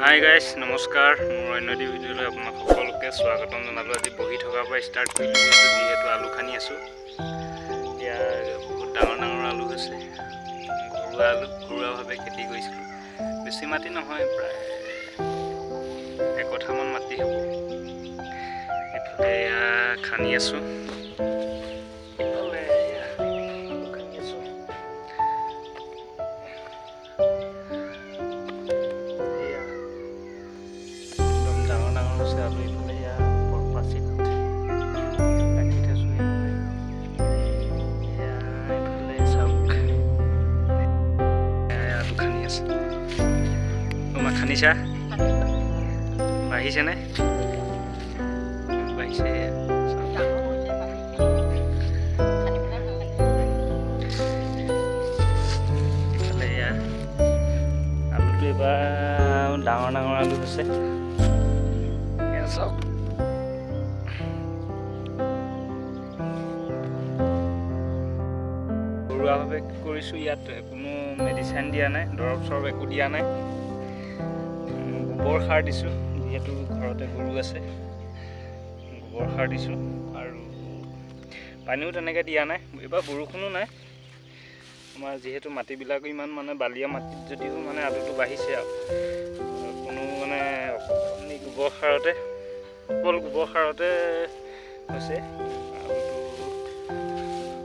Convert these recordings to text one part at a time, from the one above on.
Hi guys নমস্কাৰ মোৰ অন্য এটি ভিডিঅ'লৈ আপোনাক সকলোকে স্বাগতম জনালোঁ। আজি বহি থকাৰ পৰা ষ্টাৰ্ট কৰিলোঁ যিহেতু আলু খানি আছোঁ। এতিয়া বহুত ডাঙৰ ডাঙৰ আলু হৈছে, ঘৰুৱা আলু ঘৰুৱাভাৱে খেতি কৰিছিলোঁ। বেছি মাটি নহয়, প্ৰায় 1 কঠামান মাটি হ'ব। এইফালে খানি আছোঁ, খানিছা বাঢ়িছেনে? বাঢ়িছে। ইফালে আলুটো এবাৰ ডাঙৰ ডাঙৰ আলু হৈছে। চাওক ঘৰুৱাভাৱে কৰিছোঁ। ইয়াত কোনো মেডিচিন দিয়া নাই, দৰৱ চৰব একো দিয়া নাই। গোবৰ সাৰ দিছোঁ, যিহেতু ঘৰতে গৰু আছে। গোবৰ সাৰ দিছোঁ আৰু পানীও তেনেকৈ দিয়া নাই। এইবাৰ বৰষুণো নাই। আমাৰ যিহেতু মাটিবিলাক ইমান বালিয়া মাটিত যদিও আলুটো বাঢ়িছে আৰু কোনো গোবৰ সাৰতে অকল গোবৰ সাৰতে হৈছে। আলুটো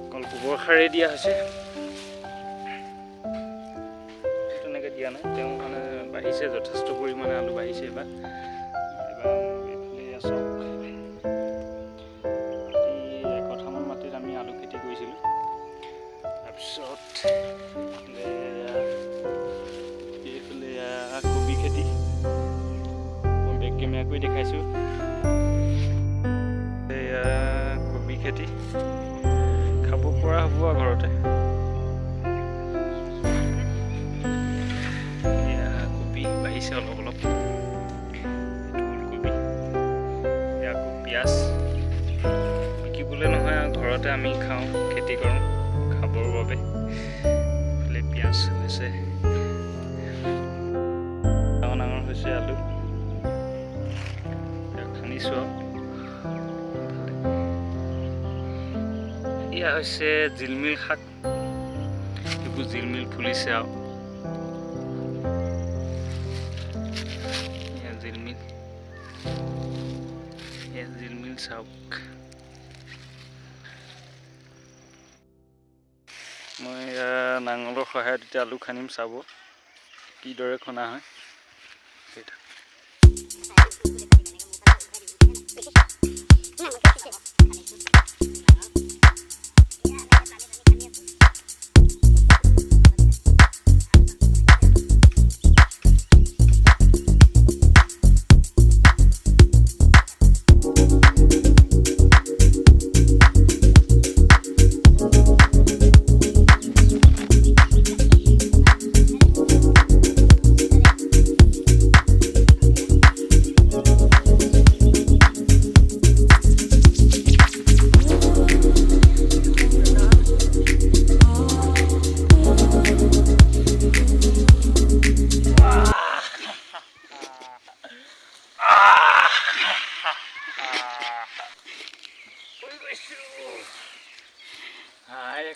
অকল গোবৰ সাৰেই দিয়া হৈছে, তেনেকৈ দিয়া নাই। তেওঁ বাঢ়িছে, যথেষ্ট পৰিমাণে আলু বাঢ়িছে এইবাৰ। এইফালে চাওক, 1 কঠামান মাটিত আমি আলু খেতি কৰিছিলোঁ। তাৰপিছত এইফালে কবি খেতি মই বেগ কেমেৰা কৰি দেখাইছোঁ। এয়া কবি খেতি খাব পৰা হ'ব আৰু ঘৰতে। বাঢ়িছে অলপ অলপ। ফুলকবি, আকৌ পিঁয়াজ বিকিবলৈ নহয় আৰু ঘৰতে আমি খাওঁ, খেতি কৰোঁ খাবৰ বাবে। এইফালে পিঁয়াজ হৈছে, ডাঙৰ ডাঙৰ হৈছে আলু। খানিছোঁ আৰু এয়া হৈছে জিলমিল শাক। এইবোৰ জিলমিল ফুলিছে আৰু জিলমিল চাওক। মই নাঙলৰ সহায়ত এতিয়া আলু খানিম, চাব কিদৰে খনা হয়।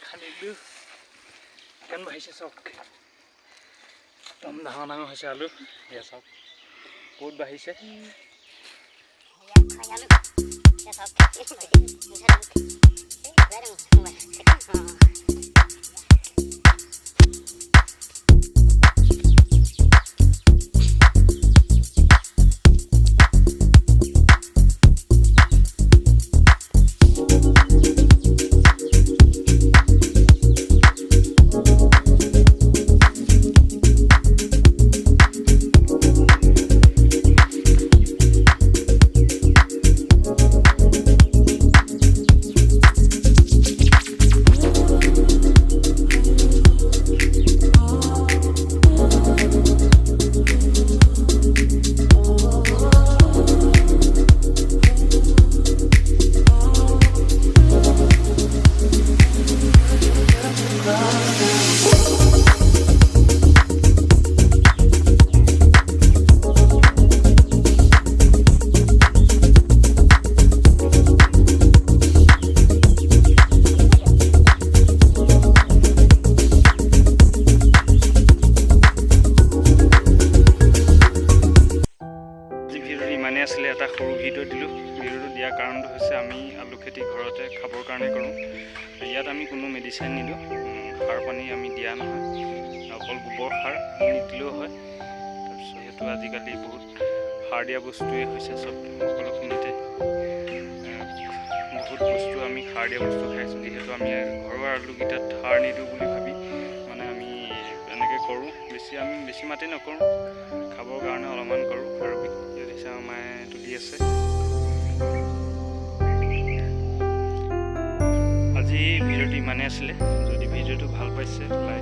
খানিলোঁ কেন বাঢ়িছে চাওক, একদম ডাঙৰ ডাঙৰ হৈছে আলু। এয়া চাওক বহুত বাঢ়িছে। কাৰণটো হৈছে আমি আলু খেতি ঘৰতে খাবৰ কাৰণে কৰোঁ। ইয়াত আমি কোনো মেডিচিন নিদিওঁ, সাৰ পানী আমি দিয়া নহয়, অকল গোবৰ সাৰ নিদিলেও হয়। তাৰপিছত সেইটো আজিকালি বহুত সাৰ দিয়া বস্তুৱেই হৈছে, চব সকলোখিনিতে বহুত বস্তু আমি সাৰ দিয়া বস্তু খাইছোঁ। যিহেতু আমি ঘৰুৱা আলুকেইটাত সাৰ নিদিওঁ বুলি ভাবি মানে আমি এনেকৈ কৰোঁ। আমি বেছি মাটি নকৰোঁ, খাবৰ কাৰণে অলপমান কৰোঁ। আৰু দেখিছে আমাৰ মায়ে তুলি আছে। আজি ভিডিঅ'টো ইমানেই আছিলে। যদি ভিডিঅ'টো ভাল পাইছে লাইক